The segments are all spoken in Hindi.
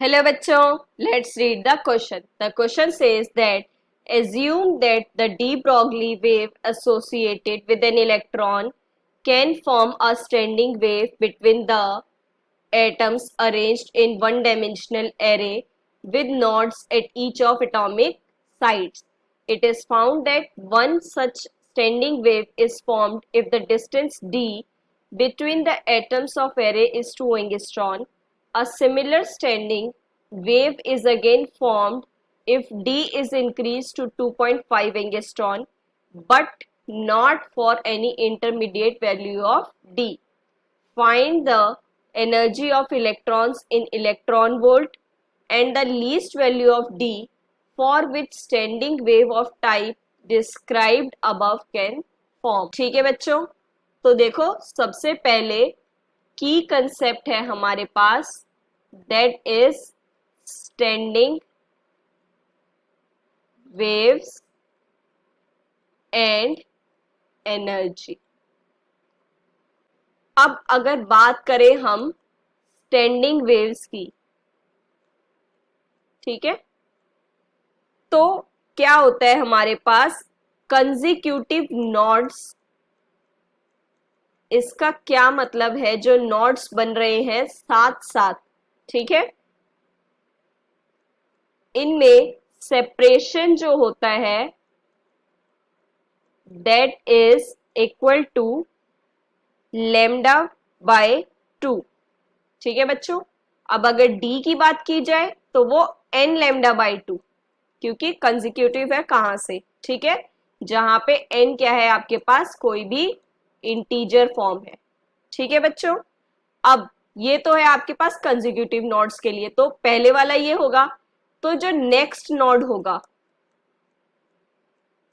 Hello bachcho, let's read the question. The question says that assume that the de Broglie wave associated with an electron can form a standing wave between the atoms arranged in one-dimensional array with nodes at each of atomic sites. It is found that one such standing wave is formed if the distance d between the atoms of array is 2 angstrom. A similar standing wave is again formed if d is increased to 2.5 angstrom but not for any intermediate value of d. Find the energy of electrons in electron volt and the least value of d for which standing wave of type described above can form. ठीक है बच्चों, तो देखो सबसे पहले की कंसेप्ट है हमारे पास, that is standing waves and energy. अब अगर बात करें हम स्टैंडिंग वेव्स की, ठीक है, तो क्या होता है हमारे पास कंजिक्यूटिव नोड्स. इसका क्या मतलब है, जो नोड्स बन रहे हैं साथ साथ, ठीक है, इनमें सेपरेशन जो होता है that is equal to lambda by 2. ठीक है बच्चों, अब अगर d की बात की जाए तो वो n लैम्डा बाय 2, क्योंकि कंजिक्यूटिव है कहां से, ठीक है, जहां पे n क्या है आपके पास, कोई भी इंटीजर फॉर्म है. ठीक है बच्चों, अब ये तो है आपके पास कंजिक्यूटिव नोड्स के लिए, तो पहले वाला ये होगा. तो जो नेक्स्ट नोड होगा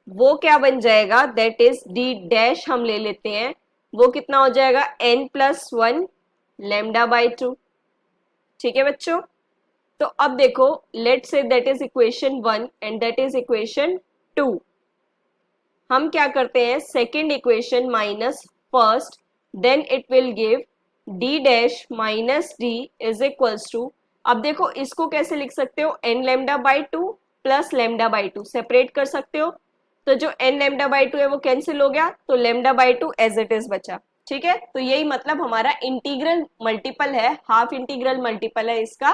वो क्या बन जाएगा, दैट इज डी डैश हम ले लेते हैं, वो कितना हो जाएगा n+1 लैम्डा बाय 2. ठीक है बच्चों, तो अब देखो let's say that is equation 1 and that is equation 2. हम क्या करते हैं, second equation minus first, then it will give d dash minus d is equals to. अब देखो इसको कैसे लिख सकते हो, n lambda by 2 plus lambda by 2 separate कर सकते हो, तो जो n लैम्डा बाय 2 है वो कैंसिल हो गया, तो lambda by 2 as it is बचा. ठीक है, तो यही मतलब हमारा इंटीग्रल मल्टीपल है, हाफ इंटीग्रल मल्टीपल है इसका,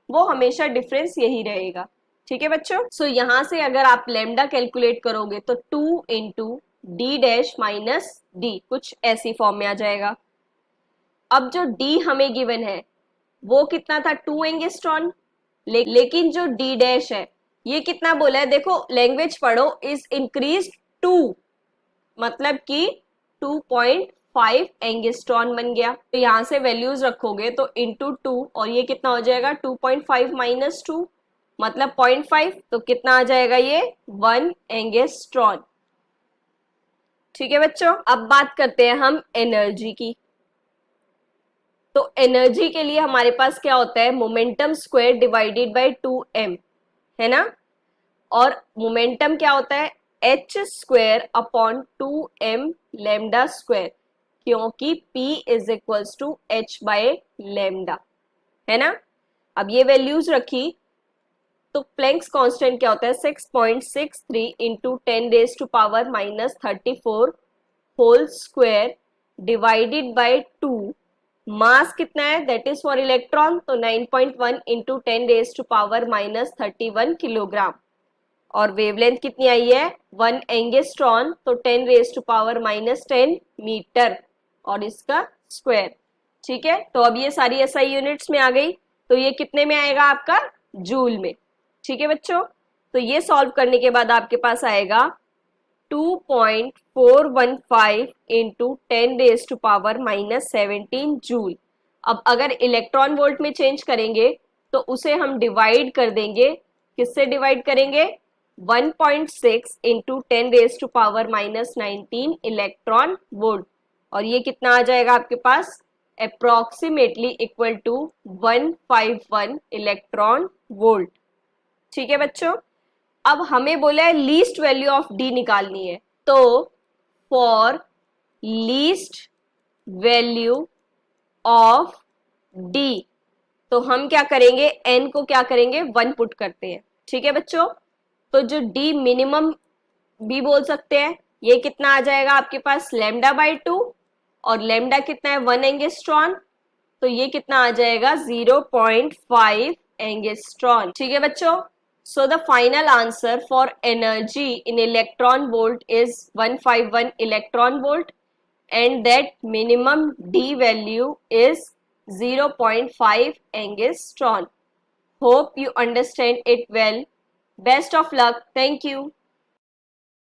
वो हमेशा डिफरेंस यही रहेगा. ठीक है बच्चों, सो यहां से अगर आप लैम्डा कैलकुलेट करोगे तो 2 into D dash minus D कुछ ऐसी फॉर्म में आ जाएगा. अब जो d हमें गिवन है वो कितना था, 2 एंगस्ट्रॉन, लेकिन जो d डैश है ये कितना बोला है, देखो लैंग्वेज पढ़ो, इज इंक्रीज 2, मतलब कि 2.5 एंगस्ट्रॉन बन गया. तो यहां से वैल्यूज रखोगे तो इंटू 2 और ये कितना हो जाएगा 2.5 माइनस 2 मतलब 0.5, तो कितना आ जाएगा ये 1 एंगस्ट्रॉन. ठीक है बच्चों, अब बात करते हैं हम एनर्जी की. तो एनर्जी के लिए हमारे पास क्या होता है, momentum square divided bye 2m, है ना, और मोमेंटम क्या होता है h square upon 2m lambda square, क्योंकि p is equals to h by lambda, है ना. अब ये वैल्यूज रखी तो प्लैंक्स कांस्टेंट क्या होता है 6.63 into 10 raise to power minus 34 whole square divided by 2. Mass कितना है, दैट इज फॉर इलेक्ट्रॉन, तो 9.1 into 10 raise to power minus 31 kilogram. और वेवलेंथ कितनी आई है 1 एंगस्ट्रॉन, तो 10 raise to power minus 10 metre और इसका स्क्वायर. ठीक है, तो अब ये सारी एसआई यूनिट्स में आ गई, तो ये कितने में आएगा आपका, जूल में. ठीक है बच्चों, तो ये सॉल्व करने के बाद आपके पास आएगा 2.415 into 10 raise to power minus 17 joule. अब अगर इलेक्ट्रॉन वोल्ट में चेंज करेंगे तो उसे हम डिवाइड कर देंगे, किससे डिवाइड करेंगे, 1.6 into 10 raise to power minus 19 electron volt, और ये कितना आ जाएगा आपके पास, approximately equal to 151 electron volt. ठीक है बच्चों, अब हमें बोला है लीस्ट वैल्यू ऑफ डी निकालनी है, तो for least value of D तो हम क्या करेंगे, n को क्या करेंगे 1 पुट करते हैं। ठीक है बच्चों, तो जो d मिनिमम भी बोल सकते हैं, ये कितना आ जाएगा आपके पास λ/2, और लैम्डा कितना है 1 एंगस्ट्रॉन, तो ये कितना आ जाएगा 0.5 एंगस्ट्रॉन। ठीक है बच्चों, so the final answer for energy in electron volt is 151 electron volt and that minimum D value is 0.5 angstrom. Hope you understand it well. Best of luck. Thank you.